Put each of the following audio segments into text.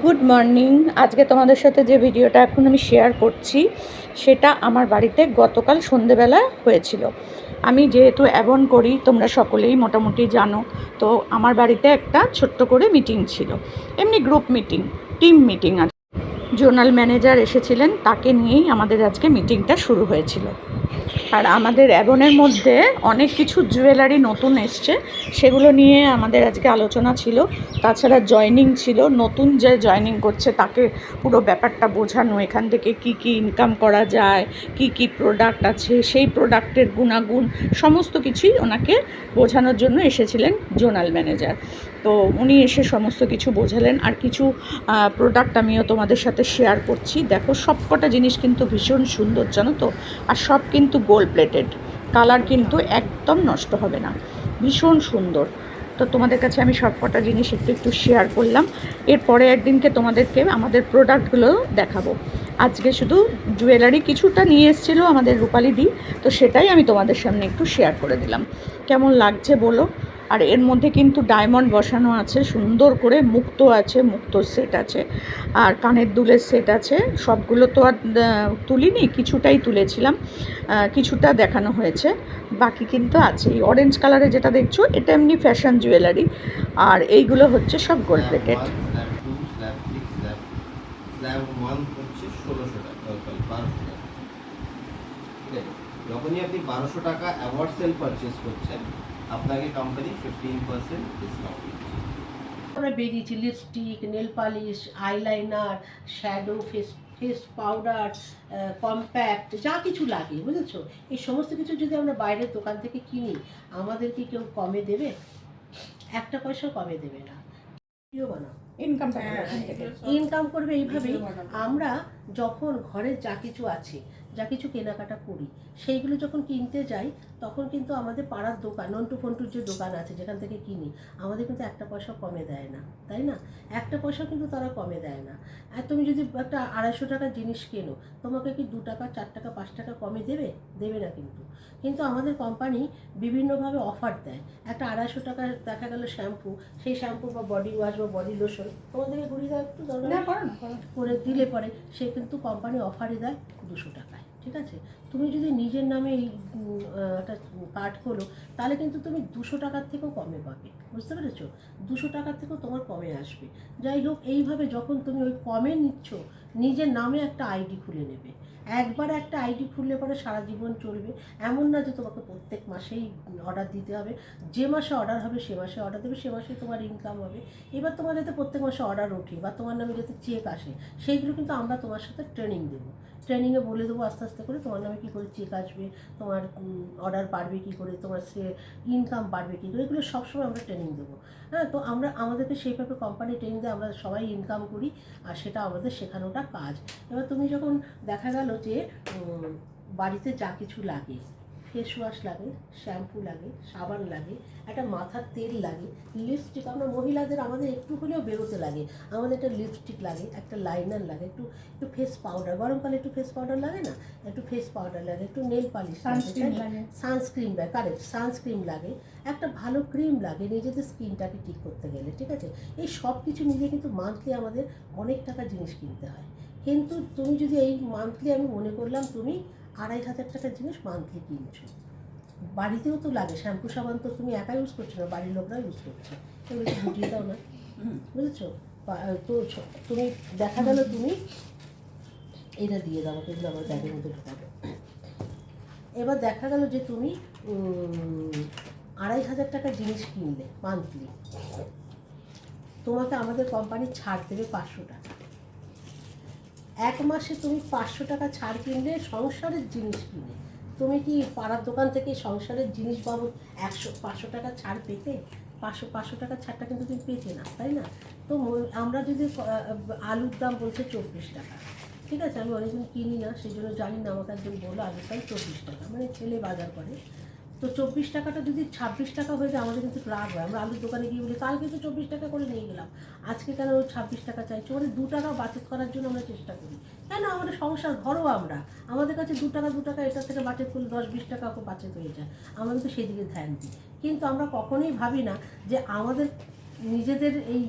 Good morning. আজকে তোমাদের সাথে যে ভিডিওটা এখন আমি শেয়ার করছি সেটা আমার বাড়িতে গতকাল সন্ধেবেলা হয়েছিল। আমি যেহেতু অ্যাবন করি, তোমরা সকলেই মোটামুটি জানো, তো আমার বাড়িতে একটা ছোট্ট করে মিটিং ছিল, এমনি গ্রুপ মিটিং, টিম মিটিং। আর জোনাল ম্যানেজার এসেছিলেন, তাকে নিয়েই আমাদের আজকে মিটিংটা শুরু হয়েছিল। আর আমাদের অ্যাবনের মধ্যে অনেক কিছু জুয়েলারি নতুন এসছে, সেগুলো নিয়ে আমাদের আজকে আলোচনা ছিল। তাছাড়া জয়েনিং ছিল, নতুন যে জয়েনিং করছে তাকে পুরো ব্যাপারটা বোঝানো, এখান থেকে কি কি ইনকাম করা যায়, কি কি প্রোডাক্ট আছে, সেই প্রোডাক্টের গুণাগুণ সমস্ত কিছুই ওনাকে বোঝানোর জন্য এসেছিলেন জোনাল ম্যানেজার। তো উনি এসে সমস্ত কিছু বোঝালেন। আর কিছু প্রোডাক্ট আমিও তোমাদের সাথে শেয়ার করছি। দেখো, সবকটা জিনিস কিন্তু ভীষণ সুন্দর, জানো তো। আর সব কিন্তু গোল্ড প্লেটেড, কালার কিন্তু একদম নষ্ট হবে না, ভীষণ সুন্দর। তো তোমাদের কাছে আমি সবকটা জিনিস একটু একটু শেয়ার করলাম। এরপরে একদিনকে তোমাদেরকে আমাদের প্রোডাক্টগুলো দেখাবো। আজকে শুধু জুয়েলারি কিছুটা নিয়ে এসেছিলো আমাদের রূপালিদি, তো সেটাই আমি তোমাদের সামনে একটু শেয়ার করে দিলাম। কেমন লাগছে বলো। আর এর মধ্যে কিন্তু ডায়মন্ড বসানো আছে, সুন্দর করে মুক্ত আছে, মুক্তোর সেট আছে, আর কানের দুলের সেট আছে। সবগুলো তো আর তুলিনি, কিছুটাই তুলেছিলাম, কিছুটা দেখানো হয়েছে, বাকি কিন্তু আছে। এই অরেঞ্জ কালারে যেটা দেখছো এটা এমনি ফ্যাশন জুয়েলারি, আর এইগুলো হচ্ছে সব গোল্ড প্লেটেড। যখনই আপনি 1200 টাকা অ্যাওয়ার্ড সেল পারচেজ করছেন, আপনাকে কোম্পানি 15% ডিসকাউন্ট দিচ্ছে। আমরা বেরিয়েছি lipstick, nail polish, eyeliner, shadow, face powder, compact, যা কিছু লাগে, বুঝেছো। এই সমস্ত কিছু যদি আমরা বাইরের দোকান থেকে কিনি, আমাদেরকে কেউ কমে দেবে? একটা পয়সাও কমে দেবে না। বানাও ইনকাম করবে এইভাবেই। আমরা যখন ঘরের যা কিছু আছে, যা কিছু কেনাকাটা করি, সেইগুলো যখন কিনতে যাই, তখন কিন্তু আমাদের পাড়ার দোকান, নন্টু ফন্টুর যে দোকান আছে যেখান থেকে কিনি, আমাদের কিন্তু একটা পয়সা কমে দেয় না, তাই না? একটা পয়সা কিন্তু তারা কমে দেয় না। আর তুমি যদি একটা 250 টাকার জিনিস কেনো, তোমাকে কি 2 টাকা, 4 টাকা, 5 টাকা কমে দেবে? দেবে না কিন্তু। কিন্তু আমাদের কোম্পানি বিভিন্নভাবে অফার দেয়। একটা 250 টাকার দেখা গেল শ্যাম্পু, সেই শ্যাম্পু বা বডি ওয়াশ বা বডি লোশন তোমাদেরকে ঘুরিয়ে দেওয়া একটু দরকার করে দিলে পরে সে কিন্তু কোম্পানি অফারে দেয় 200 টাকায়, ঠিক আছে? তুমি যদি নিজের নামে এই একটা কার্ড খোলো, তাহলে কিন্তু তুমি 200 টাকার থেকেও কমে পাবে, বুঝতে পেরেছো? 200 টাকার থেকেও তোমার কমে আসবে। যাই হোক, এইভাবে যখন তুমি ওই কমে নিচ্ছ, নিজের নামে একটা আইডি খুলে নেবে। একবার একটা আইডি খুললে পরে সারা জীবন চলবে। এমন না যে তোমাকে প্রত্যেক মাসেই অর্ডার দিতে হবে। যে মাসে অর্ডার হবে সে মাসে অর্ডার দেবে, সে মাসে তোমার ইনকাম হবে। এবার তোমার যাতে প্রত্যেক মাসে অর্ডার ওঠে বা তোমার নামে যাতে চেক আসে, সেইগুলো কিন্তু আমরা তোমার সাথে ট্রেনিং দেবো। ট্রেনিংয়ে বলে দেবো আস্তে আস্তে করে তোমার নামে কী করে চেক আসবে, তোমার অর্ডার বাড়বে কী করে, তোমার সে ইনকাম বাড়বে কী করে, এগুলো সবসময় আমরা ট্রেনিং দেবো। হ্যাঁ, তো আমাদেরকে সেইভাবে কোম্পানি ট্রেনিং দেয়, আমরা সবাই ইনকাম করি, আর সেটা আমাদের শেখানোটা কাজ। এবার তুমি যখন দেখা গেল যে বাড়িতে যা কিছু লাগে, ফেস ওয়াশ লাগে, শ্যাম্পু লাগে, সাবান লাগে, একটা মাথার তেল লাগে, লিপস্টিক, আমরা মহিলাদের আমাদের একটু হলেও বেরোতে লাগে, আমাদের একটা লিপস্টিক লাগে, একটা লাইনার লাগে, একটু একটু ফেস পাউডার, গরমকালে একটু ফেস পাউডার লাগে না, একটু ফেস পাউডার লাগে, একটু নেল পালিশ লাগে, সানস্ক্রিন লাগে, কারেক্ট সানস্ক্রিন লাগে, একটা ভালো ক্রিম লাগে নিজেদের স্কিনটাকে ঠিক করতে গেলে, ঠিক আছে? এই সব কিছু মিলিয়ে কিন্তু মান্থলি আমাদের অনেক টাকা জিনিস কিনতে হয়। কিন্তু তুমি যদি এই মান্থলি, আমি মনে করলাম তুমি 2500 টাকার জিনিস মান্থলি কিনছো, বাড়িতেও তো লাগে, শ্যাম্পু সাবান তো তুমি একা ইউজ করছো না, বাড়ির লোকরাও ইউজ করছে, এগুলো একটু বুঝিয়ে দাও না, বুঝেছো? তো তুমি দেখা গেল তুমি এটা দিয়ে দাও, এগুলো আমার ব্যাগের মধ্যে ঢোকাবো। এবার দেখা গেল যে তুমি 2500 টাকার জিনিস কিনলে মান্থলি, তোমাকে আমাদের কোম্পানি ছাড় দেবে 500 টাকা। এক মাসে তুমি 500 টাকা ছাড় কিনলে, সংসারের জিনিস কিনে, তুমি কি পাড়ার দোকান থেকে সংসারের জিনিস বাবদ 500 টাকা ছাড় পেতে? 500 টাকার ছাড়টা কিন্তু তুমি পেতে না, তাই না? তো আমরা যদি আলুর দাম বলছে 24 টাকা, ঠিক আছে, আমি অনেকদিন কিনি না, সেই জন্য জানি না, আমাকে একজন বললো আলুর দাম 24 টাকা, মানে ছেলে বাজার করে। তো 24 টাকাটা যদি 26 টাকা হয়ে যায়, আমাদের কিন্তু রাগ হয়। আমরা আলুর দোকানে গিয়ে বলি কালকে তো 24 টাকা করে নিয়ে গেলাম, আজকে কেন 26 টাকা চাইছো? মানে 2 টাকা বাঁচত করার জন্য আমরা চেষ্টা করি। কেন, আমাদের সংসার ঘরও আমরা, আমাদের কাছে 2 টাকা এটা থেকে বাঁচত করলে 10-20 টাকা বাঁচত হয়ে যায়, আমাদের তো সেদিকে ধ্যান দিই। কিন্তু আমরা কখনোই ভাবি না যে আমাদের নিজেদের এই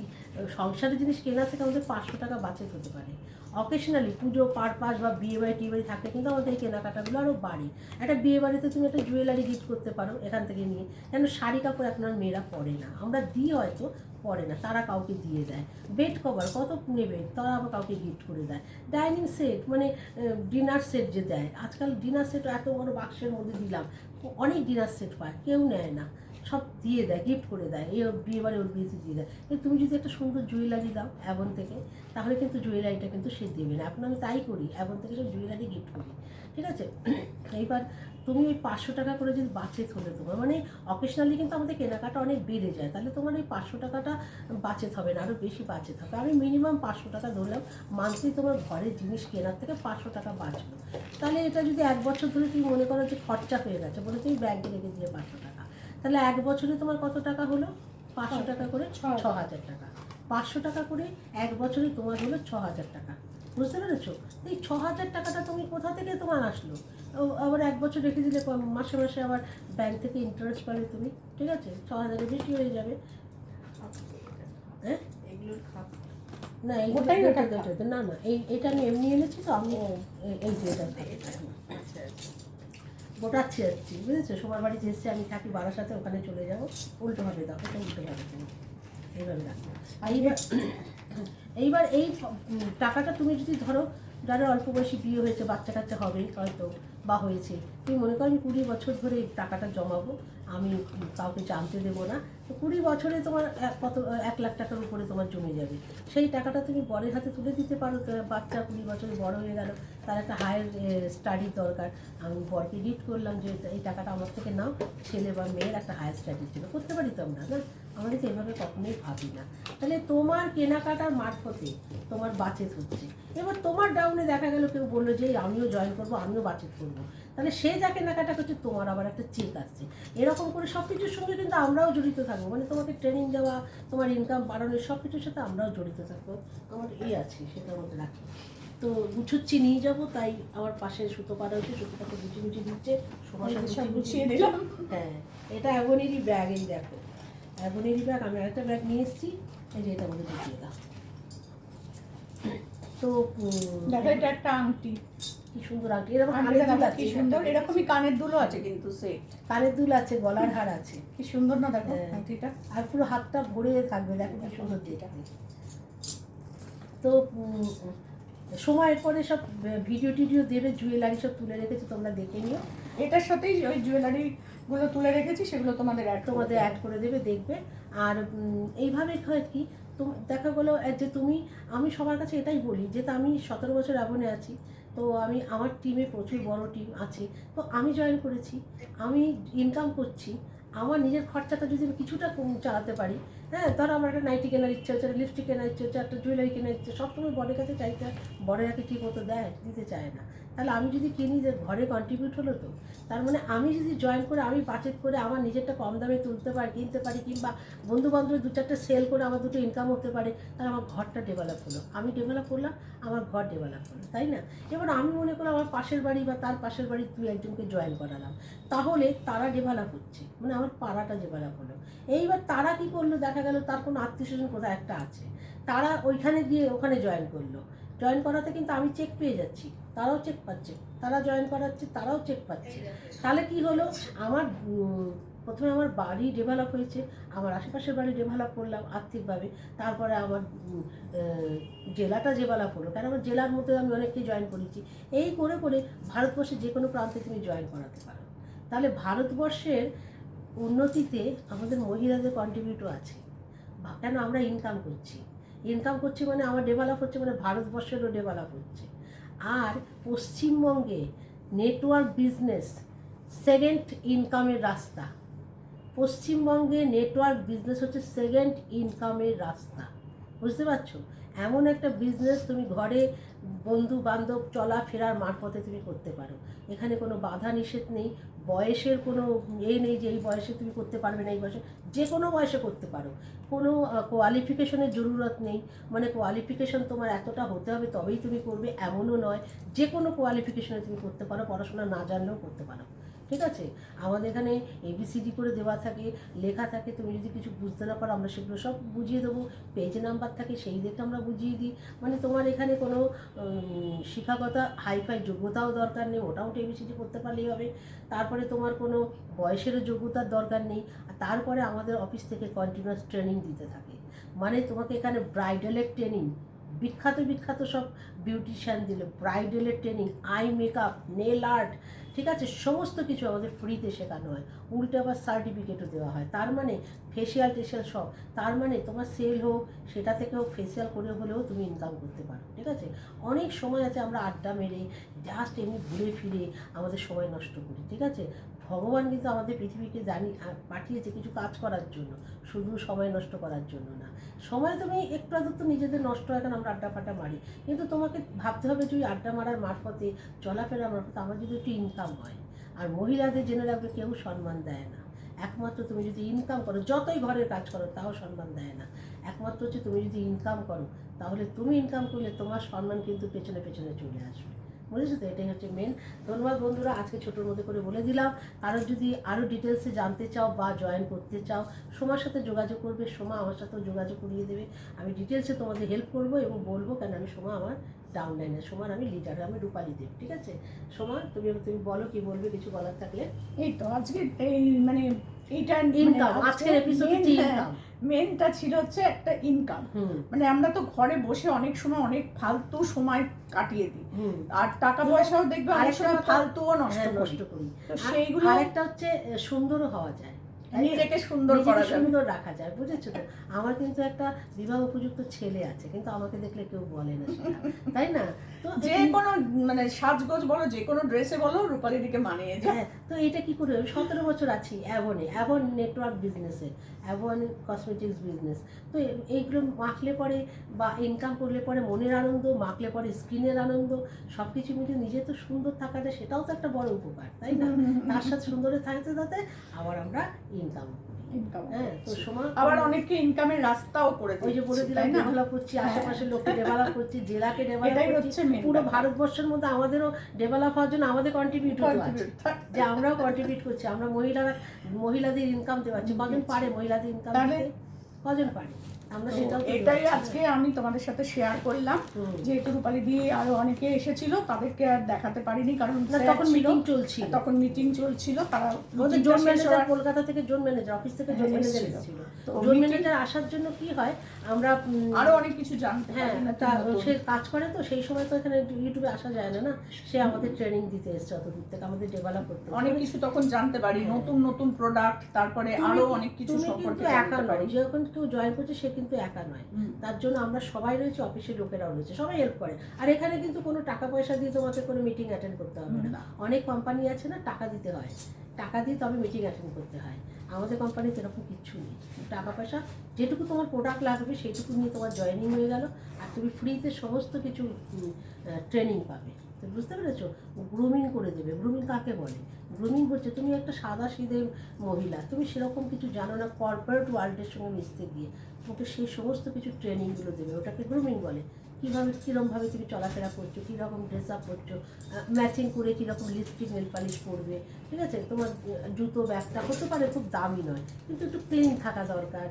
সংসারের জিনিস কেনা থেকে আমাদের 500 টাকা বাঁচত হতে পারে। অকেশনালি পুজো পারপাস বা বিয়ে বাড়ি টিয়ে বাড়ি থাকলে কিন্তু আমাদের এই কেনাকাটাগুলো আরও বাড়ে। একটা বিয়ে বাড়িতে তুমি একটা জুয়েলারি গিফট করতে পারো এখান থেকে নিয়ে, কেন শাড়ি কাপড় এখন আর মেয়েরা পরে না, আমরা দিই হয়তো, পরে না, তারা কাউকে দিয়ে দেয়। বেড কভার কত নেবে, তারা আবার কাউকে গিফট করে দেয়। ডাইনিং সেট মানে ডিনার সেট যে দেয়, আজকাল ডিনার সেট এত বড় বাক্সের মধ্যে দিলাম, অনেক ডিনার সেট পায়, কেউ নেয় না, সব দিয়ে দেয়, গিফট করে দেয়, এই ওর বিয়ে বাড়ি ওর বিয়েতে দিয়ে দেয়। কিন্তু তুমি যদি একটা সুন্দর জুয়েলারি দাও অ্যাভন থেকে, তাহলে কিন্তু জুয়েলারিটা কিন্তু সে দেবে না। এখন আমি তাই করি, অ্যাভন থেকে সব জুয়েলারি গিফট করি, ঠিক আছে। এইবার তুমি ওই 500 টাকা করে যদি বাঁচেত হলে তোমার মানে অকেশনালি কিন্তু আমাদের কেনাকাটা অনেক বেড়ে যায়, তাহলে তোমার ওই 500 টাকাটা বাঁচেত হবে না, আরও বেশি বাঁচেত হবে। আমি মিনিমাম 500 টাকা ধরলাম মান্থলি তোমার ঘরের জিনিস কেনার থেকে 500 টাকা বাঁচলো। তাহলে এটা যদি 1 বছর ধরে তুমি মনে করো যে খরচা হয়ে গেছে, বলে তুমি ব্যাংকে রেখে দিয়ে 500 টাকা, তাহলে 1 বছরে তোমার কত টাকা হলো? 500 টাকা করে 6,000 টাকা। 500 টাকা করে 1 বছরে তোমার হলো 6,000 টাকা, বুঝতে পেরেছো? এই 6,000 টাকাটা তুমি কোথা থেকে তোমার আসলো? আবার 1 বছর রেখে দিলে মাসে মাসে আবার ব্যাংক থেকে ইন্টারেস্ট পাবে তুমি, ঠিক আছে, 6,000-এর বেশি হয়ে যাবে। হ্যাঁ এগুলোর খাপ না ওটাই না না, এইটা আমি এমনি এনেছি তো, আমি এই যে এটা আচ্ছা আচ্ছা গোটাচ্ছি যাচ্ছি, বুঝেছো? সবার বাড়িতে এসছে, আমি থাকি বারাসাতে, ওখানে চলে যাবো, উল্টোভাবে দাও, এটা উল্টোভাবে তুমি এইভাবে রাখো। এইবার এই টাকাটা তুমি যদি ধরো, যারা অল্প বয়সী বিয়ে হয়েছে, বাচ্চা কাচ্চা হবে হয়তো বা হয়েছে, তুমি মনে করো আমি 20 বছর ধরে এই টাকাটা জমাবো, আমি কাউকে জানতে দেবো না, তো 20 বছরে তোমার কত 1 লাখ টাকার উপরে তোমার জমে যাবে। সেই টাকাটা তুমি বরের হাতে তুলে দিতে পারো। বাচ্চা 20 বছরে বড় হয়ে গেল, তার একটা হায়ার স্টাডির দরকার, আমি বরকে গিফট করলাম যে এই টাকাটা আমার থেকে নাও, ছেলে বা মেয়ের একটা হায়ার স্টাডির জন্য করতে পারি তো আমরা, না? আমাদের তো এভাবে কখনোই ভাবি না। তাহলে তোমার কেনাকাটার মারফতে তোমার বাচেত হচ্ছে। এবার তোমার ডাউনে দেখা গেল কেউ বললো যে আমিও জয়েন করবো, আমিও বাচেত করবো, তাহলে সে যা কেনাকাটা করছে তোমার আবার একটা চেক আসছে। এরকম করে সব কিছুর সঙ্গে কিন্তু আমরাও জড়িত থাকবো, মানে তোমাকে ট্রেনিং দেওয়া, তোমার ইনকাম বাড়ানোর সব কিছুর সাথে আমরাও জড়িত থাকবো। আমার আছে, সেটার মধ্যে রাখি। তো গুছুচ্ছি নিয়ে যাবো, তাই আমার পাশে সুতো পাড়া হচ্ছে, সুতোটাকে গুছিয়ে দিচ্ছে, সমস্যা গুছিয়ে দিলাম। হ্যাঁ, এটা অ্যাভনেরই ব্যাগ, এই দেখো অ্যাভনেরই ব্যাগ। আমি আরেকটা ব্যাগ নিয়ে এসেছি, এই যে এটা মধ্যে ঢুকিয়ে দাও। তো দেখো এটা একটা আংটি, কি সুন্দর আংটি, এরকম আংটিটা কানের দুল দেখো আছে, কি সুন্দর, এরকমই কানের দুলও আছে কিন্তু সেট, কানের দুল আছে, গলার হার আছে, কি সুন্দর না দেখো হ্যাঁ। আংটিটা। আর পুরো হাতটা ভরে থাকবে, দেখো কি সুন্দর দেখতে। তো সময়ের পরে সব ভিডিও টিডিও দেবে, জুয়েলারি সব তুলে রেখেছি, তোমরা দেখে নিও। এটার সাথেই ওই জুয়েলারি গুলো তুলে রেখেছি, সেগুলো তোমাদের অ্যাড করে দেবে, দেখবে। আর এইভাবে হয় কি, দেখা গেলো যে তুমি, আমি সবার কাছে এটাই বলি, যেহেতু আমি 17 বছর আবনে আছি, তো আমি আমার টিমে প্রচুর বড় টিম আছে, তো আমি জয়েন করেছি, আমি ইনকাম করছি, আমার নিজের খরচাটা যদি আমি কিছুটা কম চালাতে পারি, হ্যাঁ, ধরো আমার একটা নাইটি কেনার ইচ্ছা হচ্ছে, একটা লিপস্টিক কেনার ইচ্ছে হচ্ছে, একটা জুয়েলারি কেনার ইচ্ছে, সবসময় বরের কাছে চাইতে, বরেরা কি ঠিক মতো দেয়? দিতে চায় না। তাহলে আমি যদি কিনি, যে ঘরে কন্ট্রিবিউট হলো, তো তার মানে আমি যদি জয়েন করে, আমি বাজেট করে আমার নিজেরটা কম দামে তুলতে পারি, কিনতে পারি, কিংবা বন্ধু বান্ধবের 2-4টা সেল করে আমার 2টো ইনকাম হতে পারে, তাহলে আমার ঘরটা ডেভেলপ হলো, আমি ডেভেলপ করলাম, আমার ঘর ডেভেলপ হলো, তাই না? এবার আমি মনে করলাম আমার পাশের বাড়ি বা তার পাশের বাড়ির 2-1জনকে জয়েন করালাম, তাহলে তারা ডেভেলপ হচ্ছে, মানে আমার পাড়াটা ডেভেলপ হলো। এইবার তারা কি করলো, দেখা গেল তার কোনো আত্মীয়স্বজন কোথাও একটা আছে, তারা ওইখানে গিয়ে ওখানে জয়েন করলো, জয়েন করাতে কিন্তু আমি চেক পেয়ে যাচ্ছি, তারাও চেক পাচ্ছে, তারা জয়েন করাচ্ছে, তারাও চেক পাচ্ছে। তাহলে কি হলো, আমার প্রথমে আমার বাড়ি ডেভেলপ হয়েছে, আমার আশেপাশের বাড়ি ডেভেলপ করলাম আর্থিকভাবে, তারপরে আমার জেলাটা ডেভেলপ হলো, কারণ আমার জেলার মধ্যে আমি অনেককে জয়েন করেছি। এই করে করে ভারতবর্ষের যে কোনো প্রান্তে তুমি জয়েন করাতে পারো। তাহলে ভারতবর্ষের উন্নতিতে আমাদের মহিলাদের কন্ট্রিবিউটও আছে, কেন আমরা ইনকাম করছি মানে আমার ডেভেলপ হচ্ছে, মানে ভারতবর্ষেরও ডেভেলপ হচ্ছে। আর পশ্চিমবঙ্গে নেটওয়ার্ক বিজনেস সেকেন্ড ইনকামের রাস্তা, পশ্চিমবঙ্গে নেটওয়ার্ক বিজনেস হচ্ছে সেকেন্ড ইনকামের রাস্তা, বুঝতে পারছো? এমন একটা বিজনেস তুমি ঘরে বন্ধু বান্ধব চলাফেরার মারফতে তুমি করতে পারো, এখানে কোনো বাধা নিষেধ নেই, বয়সের কোনো নেই যে এই বয়সে তুমি করতে পারবে না, এই বয়সে, যে কোনো বয়সে করতে পারো, কোনো কোয়ালিফিকেশনের জরুরত নেই, মানে কোয়ালিফিকেশন তোমার এতটা হতে হবে তবেই তুমি করবে এমনও নয়, যে কোনো কোয়ালিফিকেশনে তুমি করতে পারো, পড়াশোনা না জানলেও করতে পারো, ঠিক আছে? আমাদের এখানে ABCD করে দেওয়া থাকে, লেখা থাকে, তুমি যদি কিছু বুঝতে না পারো আমরা সেগুলো সব বুঝিয়ে দেবো, পেজ নাম্বার থাকে সেই দেখে আমরা বুঝিয়ে দিই। মানে তোমার এখানে কোনো শিক্ষাগত হাইফাই যোগ্যতাও দরকার নেই, মোটামুটি ABCD করতে পারলেই হবে। তারপরে তোমার কোনো বয়সেরও যোগ্যতার দরকার নেই। আর তারপরে আমাদের অফিস থেকে কন্টিনিউয়াস ট্রেনিং দিতে থাকে। মানে তোমাকে এখানে ব্রাইডালের ট্রেনিং, বিখ্যাত সব বিউটিশিয়ান দিল, ব্রাইডালের training, eye makeup, nail art, ঠিক আছে, সমস্ত কিছু আমাদের ফ্রিতে শেখানো হয়। উল্টে আবার সার্টিফিকেটও দেওয়া হয়। তার মানে ফেসিয়াল টেসিয়াল সব, তার মানে তোমার সেল হোক, সেটা থেকেও ফেসিয়াল করে হলেও তুমি ইনকাম করতে পারো। ঠিক আছে? অনেক সময় আছে আমরা আড্ডা মেরে জাস্ট এমনি ঘুরে ফিরে আমাদের সময় নষ্ট করি। ঠিক আছে? ভগবান কিন্তু আমাদের পৃথিবীকে পাঠিয়েছে কিছু কাজ করার জন্য, শুধু সময় নষ্ট করার জন্য না। সময় তুমি একটু আধটু তো নিজেদের নষ্ট হয়, কারণ আমরা আড্ডা ফাড্ডা মারি, কিন্তু তোমাকে ভাবতে হবে যে ওই আড্ডা মারার মারফতে, চলাফেরার মারফতে আমার যদি একটু ইনকাম হয়। আর মহিলাদের জেনে রাখবে কেউ সম্মান দেয় না, একমাত্র তুমি যদি ইনকাম করো, যতই ঘরের কাজ করো তাও সম্মান দেয় না। একমাত্র হচ্ছে তুমি যদি ইনকাম করো, তাহলে তুমি ইনকাম করলে তোমার সম্মান কিন্তু পেছনে পেছনে চলে আসবে। বুঝেছো তো? এটাই হচ্ছে মেন। ধন্যবাদ বন্ধুরা, আজকে ছোটোর মধ্যে করে বলে দিলাম। কারো যদি আরও ডিটেলসে জানতে চাও বা জয়েন করতে চাও, সোমার সাথে যোগাযোগ করবে, সোমা আমার সাথেও যোগাযোগ করিয়ে দেবে। আমি ডিটেলসে তোমাদের হেল্প করবো এবং বলবো, কেন আমি সোমা আমার ডাউনলাইনে, সোমার আমি লিডার, আমি রূপালী দেব। ঠিক আছে সোমা, তুমি বলো কি বলবে, কিছু বলার থাকলে। এই তো আজকে এই মানে এইটা ইনকাম, আজকের এপিসোডে ইনকাম মেনটা ছিল হচ্ছে একটা ইনকাম। মানে আমরা তো ঘরে বসে অনেক সময় অনেক ফালতু সময় কাটিয়ে দিই, আর টাকা পয়সাও দেখবে অনেক সময় ফালতুও নষ্ট করি। তো সেইগুলো আরেকটা হচ্ছে সুন্দরও হওয়া যায়, নিজেকে সুন্দর করা যায়, সুন্দর রাখা যায়। বুঝেছো তো? আমার কিন্তু একটা বিবাহ উপযুক্ত ছেলে আছে, কিন্তু আমাকে দেখলে কেউ বলে না সেটা, তাই না? তো যে কোনো মানে সাজগোজ বলো, যে কোনো ড্রেসে বলো, রূপালী দিকে মানিয়ে যায়। হ্যাঁ, তো এটা কি করে? 17 বছর আছি অ্যাভন নেটওয়ার্ক বিজনেসে, অ্যাভন কসমেটিক্স বিজনেস। তো এইগুলো মাখলে পরে বা ইনকাম করলে পরে মনের আনন্দ, মাখলে পরে স্কিনের আনন্দ, সব কিছু মিলে নিজে তো সুন্দর থাকাটা, সেটাও তো একটা বড় উপকার, তাই না? তার সাথে সুন্দরে থাকতে থাকতে আবার আমরা ইনকাম করি। হ্যাঁ, তো সময় আবার অনেককে ইনকামের রাস্তাও করে ওই যে বলে দিলাম, ডেভেলপ করছি, আশেপাশের লোককে ডেভেলপ করছি, জেলাকে ডেভেলপ করছি, পুরো ভারতবর্ষের মধ্যে আমাদেরও ডেভেলপ হওয়ার জন্য আমাদের কন্ট্রিবিউট আছে, যে আমরাও কন্ট্রিবিউট করছি। আমরা মহিলাদের ইনকাম দিতে পারছি। কজন পারে মহিলাদের ইনকাম দিতে? কজন পারে? আমরা সেটাও এটাই আজকে আমি তোমাদের সাথে শেয়ার করলাম। যেহেতু রূপালী দিয়ে আরো অনেকে এসেছিল, তাদেরকে আর দেখাতে পারিনি, কারণ তখন মিটিং চলছিল। তারা জোন ম্যানেজার, কলকাতা থেকে জোন ম্যানেজার, অফিস থেকে জোন ম্যানেজার এসেছিল। জোন ম্যানেজার আসার জন্য কি হয়, আমরা আরো অনেক কিছু জানতে, হ্যাঁ, সে কাজ করে, তো সেই সময় তো এখানে ইউটিউবে আসা যায় না, সে আমাদের ট্রেনিং দিতে এসছে অতদূর থেকে, আমাদের ডেভেলপ করতে অনেক কিছু তখন জানতে পারি, নতুন নতুন প্রোডাক্ট, তারপরে আরো অনেক কিছু সম্পর্কে একা নয়, যখন কেউ জয়েন করছে সে কিন্তু একা নয়। তার জন্য আমরা সবাই রয়েছে, অফিসের লোকেরাও রয়েছে, সবাই হেল্প করে। আর এখানে কিন্তু কোনো টাকা পয়সা দিয়ে তোমাকে কোনো মিটিং অ্যাটেন্ড করতে হবে না। অনেক কোম্পানি আছে না, টাকা দিতে হয়, টাকা দিয়ে তবে মিটিং অ্যাটেন্ড করতে হয়। আমাদের কোম্পানিতে এরকম কিচ্ছু নেই। টাকা পয়সা, যেটুকু তোমার প্রোডাক্ট লাগবে সেইটুকু নিয়ে তোমার জয়েনিং হয়ে গেল, আর তুমি ফ্রিতে সমস্ত কিছু ট্রেনিং পাবে। তো বুঝতে পেরেছো? গ্রুমিং করে দেবে। গ্রুমিং কাকে বলে? গ্রুমিং হচ্ছে, তুমি একটা সাদা সিধে মহিলা, তুমি সেরকম কিছু জানো না, কর্পোরেট ওয়ার্ল্ডের সঙ্গে মিশতে গিয়ে তোমাকে সেই সমস্ত কিছু ট্রেনিংগুলো দেবে, ওটাকে গ্রুমিং বলে। কীরকমভাবে তুমি চলাফেরা করছো, কীরকম ড্রেস আপ করছো, ম্যাচিং করে কীরকম লিপস্টিক নেল পালিশ করবে, ঠিক আছে? তোমার জুতো ব্যাগটা হতে পারে খুব দামি নয়, কিন্তু একটু ক্লিন থাকা দরকার,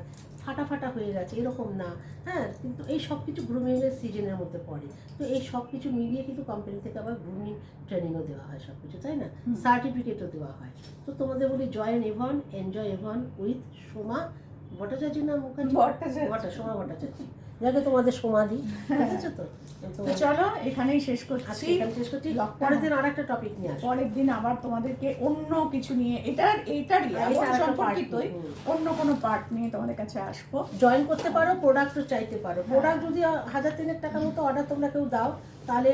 ফাটা হয়ে গেছে এরকম না, হ্যাঁ, কিন্তু এই সব কিছু গ্রুমিংয়ের সিজনের মধ্যে পড়ে। তো এই সব কিছু মিলিয়ে কিন্তু কোম্পানি থেকে আবার গ্রুমিং ট্রেনিংও দেওয়া হয়, সব কিছু, তাই না? সার্টিফিকেটও দেওয়া হয়। তো তোমাদের বলি, join Evan, enjoy Evan with Soma Bhattacharya নাম, সোমা ভট্টাচার্য, যাকে তোমাদের সমাধি, ঠিক আছে? তো চলো এখানেই শেষ করছি। পরের দিন আর একটা টপিক নিয়ে আসবো, পরের দিন আবার তোমাদেরকে অন্য কিছু নিয়ে, এইটারই সম্পর্কিতই অন্য কোনো পার্ট নিয়ে তোমাদের কাছে আসবো। জয়েন করতে পারো, প্রোডাক্টও চাইতে পারো। প্রোডাক্ট যদি 1000-3000 টাকার মতো অর্ডার তোমরা কেউ দাও, তাহলে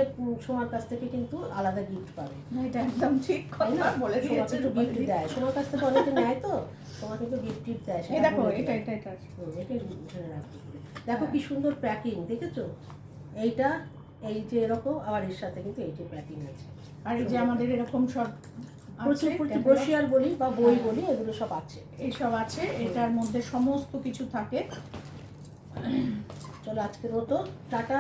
সোমার কাছ থেকে কিন্তু আলাদা গিফট পাবে। এটা একদম ঠিক কথা বলে দিয়েছে, গিফট দেয় সোমার কাছ থেকে, অনেকে নেয় তো তোমাকে তো গিফট দেয়। দেখো এটা দেখো কি সুন্দর প্যাকিং, দেখেছো? এইটা এই যে এরকম, আবার এর সাথে কিন্তু এই যে প্যাকিং আছে, আর এই যে আমাদের এরকম সব ব্রোশিয়ার বলি বা বই বলি, এগুলো সব আছে, এইসব আছে, এটার মধ্যে সমস্ত কিছু থাকে। চলো আজকের মতো টাটা।